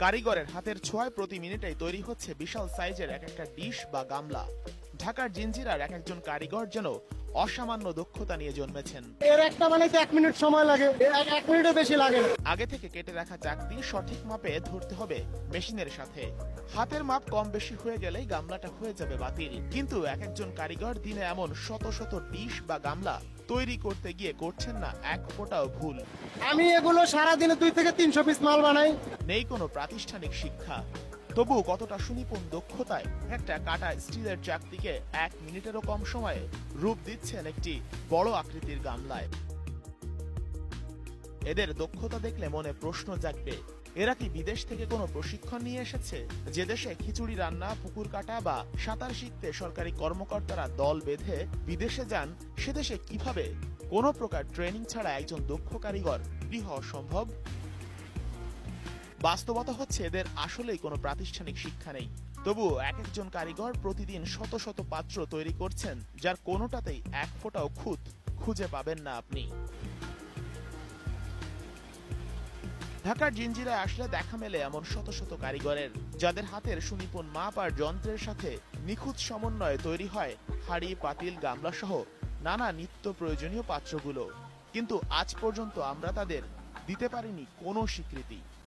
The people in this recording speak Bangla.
কারিগরের হাতের ছোঁয়ায় প্রতি মিনিটেই তৈরি হচ্ছে বিশাল সাইজের এক একটা ডিশ বা গামলা। ঢাকার জিঞ্জিরার এক একজন কারিগর যেন অসামান্য দক্ষতা নিয়ে জন্মেছেন। এর একটা বানাইতে 1 মিনিট সময় লাগে, 1 মিনিটও বেশি লাগে না। আগে থেকে কেটে রাখা চাক দিয়ে সঠিক মাপে ধরতে হবে মেশিনের সাথে। হাতের মাপ কম বেশি হয়ে গেলেই গামলাটা হয়ে যাবে বাতিল। কিন্তু এক একজন কারিগর দিনে এমন শত শত ডিশ বা গামলা তৈরি করতে গিয়ে করছেন না এক ফোঁটাও ভুল। আমি এগুলো সারাদিনে 2 থেকে 300 পিস মাল বানাই। নেই কোনো প্রাতিষ্ঠানিক শিক্ষা, তবু কতটা সুনিপুণ দক্ষতায় একটা কাটা স্টিলের চাকতিকে 1 মিনিটেরও কম সময়ে রূপ দিচ্ছেন একটি বড় আকৃতির গামলায়। এদের দক্ষতা দেখলে মনে প্রশ্ন জাগবে, এরা কি বিদেশ থেকে কোনো প্রশিক্ষণ নিয়ে এসেছে? যে দেশে খিচুড়ি রান্না, পুকুর কাটা বা সাঁতার শিখতে সরকারি কর্মকর্তারা দল বেঁধে বিদেশে যান, সে দেশে কিভাবে কোনো প্রকার ট্রেনিং ছাড়া একজন দক্ষ কারিগর হওয়া সম্ভব? বাস্তবতা হচ্ছে এদের আসলেই কোনো প্রাতিষ্ঠানিক শিক্ষা নেই। তবুও এক একজন কারিগর প্রতিদিন শত শত পাত্র তৈরি করছেন, যার কোনোটাতেই এক ফোঁটাও খুঁত খুঁজে পাবেন না আপনি। ঢাকার জিঞ্জিরায় আসলে দেখা মেলে এমন শত শত কারিগরের, যাদের হাতের সুনিপুণ মাপ আর যন্ত্রের সাথে নিখুঁত সমন্বয়ে তৈরি হয় হাঁড়ি, পাতিল, গামলা সহ নানা নিত্য প্রয়োজনীয় পাত্রগুলো। কিন্তু আজ পর্যন্ত আমরা তাদের দিতে পারিনি কোনো স্বীকৃতি।